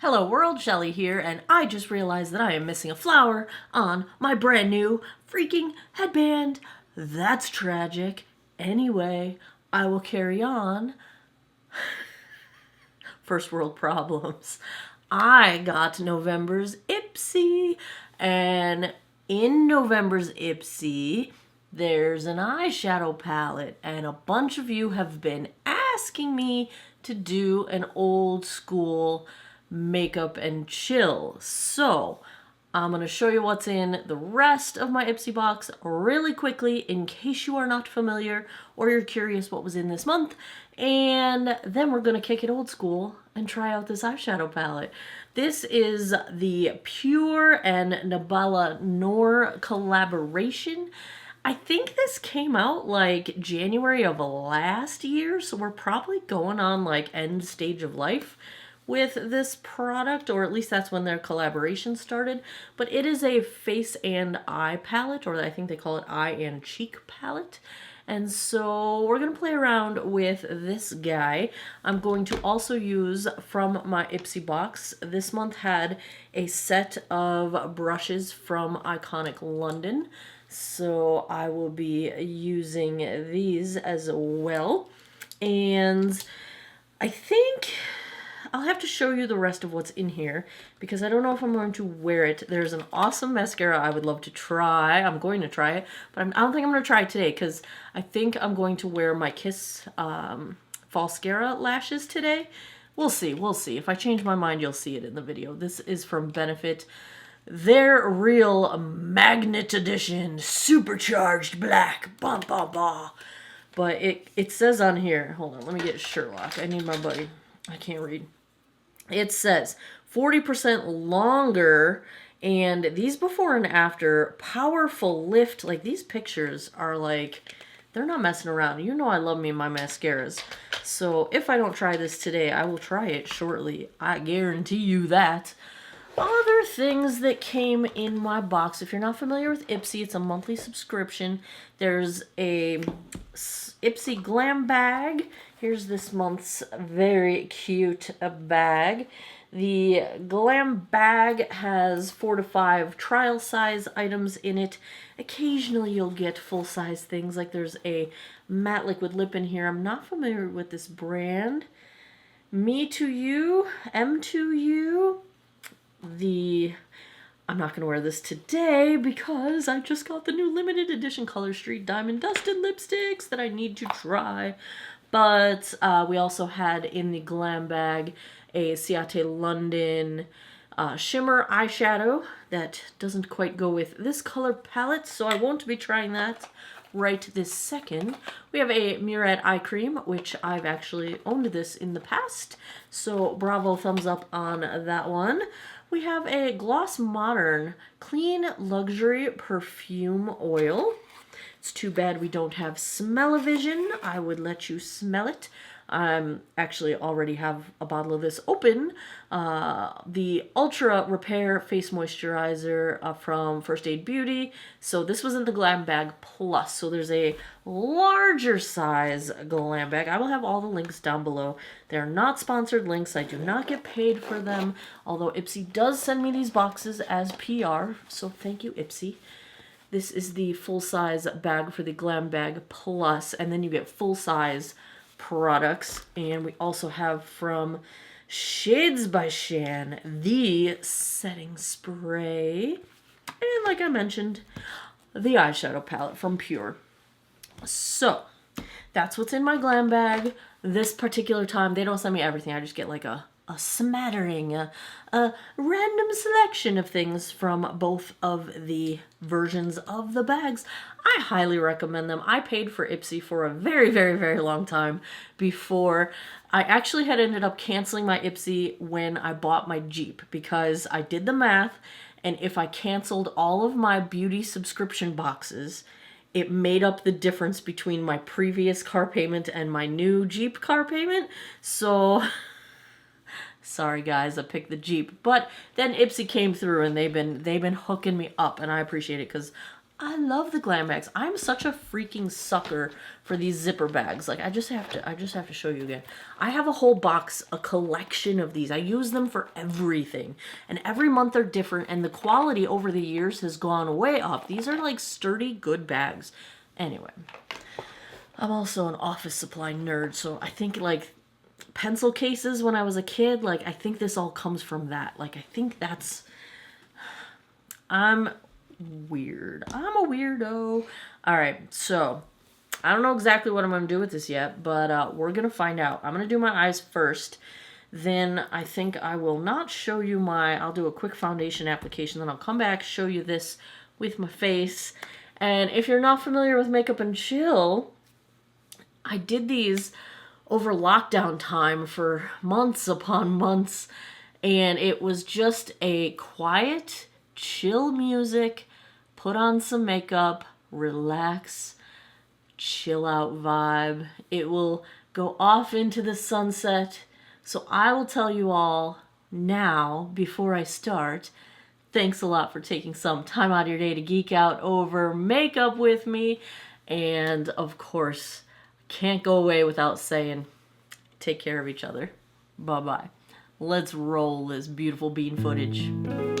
Hello world, Shelly here, and I just realized that I am missing a flower on my brand new freaking headband. That's tragic. Anyway, I will carry on. First world problems. I got November's Ipsy, and in November's Ipsy, there's an eyeshadow palette, and a bunch of you have been asking me to do an old school makeup and chill. So I'm going to show you what's in the rest of my Ipsy box really quickly in case you are not familiar or you're curious what was in this month. And then we're going to kick it old school and try out this eyeshadow palette. This is the PUR and Nabela Noor collaboration. I think this came out like January of last year, so we're probably going on like end stage of life with this product, or at least that's when their collaboration started. But it is a face and eye palette, or I think they call it eye and cheek palette. And so we're going to play around with this guy. I'm going to also use from my Ipsy box. This month had a set of brushes from Iconic London. So I will be using these as well. And I think I'll have to show you the rest of what's in here because I don't know if I'm going to wear it. There's an awesome mascara I would love to try. I'm going to try it, but I don't think I'm going to try it today because I think I'm going to wear my Kiss Falscara lashes today. We'll see. We'll see. If I change my mind, you'll see it in the video. This is from Benefit. Their Real Magnet Edition Supercharged Black. Bah, bah, bah. But it says on here, hold on, let me get Sherlock. I need my buddy. I can't read. It says 40% longer, and these before and after, powerful lift. Like, these pictures are like, they're not messing around. You know I love me my mascaras. So if I don't try this today, I will try it shortly. I guarantee you that. Other things that came in my box. If you're not familiar with Ipsy, it's a monthly subscription. There's a Ipsy Glam bag. Here's this month's very cute bag. The Glam bag has 4 to 5 trial size items in it. Occasionally you'll get full size things, like there's a matte liquid lip in here. I'm not familiar with this brand. Me to You, M to You. I'm not going to wear this today because I just got the new limited edition Color Street Diamond Dusted lipsticks that I need to try. But we also had in the Glam bag a Ciate London shimmer eyeshadow that doesn't quite go with this color palette, so I won't be trying that right this second. We have a Murad eye cream, which I've actually owned this in the past, so bravo, thumbs up on that one. We have a Gloss Modern Clean Luxury Perfume Oil. It's too bad we don't have smell-o-vision. I would let you smell it. Actually already have a bottle of this open. The Ultra Repair Face Moisturizer from First Aid Beauty. So this was in the Glam bag plus. So there's a larger size Glam bag. I will have all the links down below. They're not sponsored links. I do not get paid for them. Although Ipsy does send me these boxes as PR. So thank you, Ipsy. This is the full-size bag for the Glam bag plus, and then you get full-size products. And we also have from Shades by Shan the setting spray, and like I mentioned, the eyeshadow palette from PUR. So that's what's in my Glam bag. This particular time, they don't send me everything. I just get like a smattering, a random selection of things from both of the versions of the bags. I highly recommend them. I paid for Ipsy for a very, very, very long time before I actually had ended up canceling my Ipsy when I bought my Jeep, because I did the math, and if I canceled all of my beauty subscription boxes, it made up the difference between my previous car payment and my new Jeep car payment. So sorry guys, I picked the Jeep. But then Ipsy came through and they've been hooking me up, and I appreciate it because I love the Glam bags. I'm such a freaking sucker for these zipper bags. Like I just have to show you again. I have a whole box, a collection of these. I use them for everything. And every month they're different, and the quality over the years has gone way up. These are like sturdy, good bags. Anyway, I'm also an office supply nerd, so I think like pencil cases when I was a kid, like I think this all comes from that. Like I think that's I'm weird. I'm a weirdo. All right, so I don't know exactly what I'm going to do with this yet, but we're going to find out. I'm going to do my eyes first. Then I think I will not show you I'll do a quick foundation application. Then I'll come back, show you this with my face. And if you're not familiar with Makeup and Chill, I did these over lockdown time for months upon months. And it was just a quiet, chill music, put on some makeup, relax, chill out vibe. It will go off into the sunset. So I will tell you all now, before I start, thanks a lot for taking some time out of your day to geek out over makeup with me. And of course, can't go away without saying, take care of each other. Bye-bye. Let's roll this beautiful bean footage.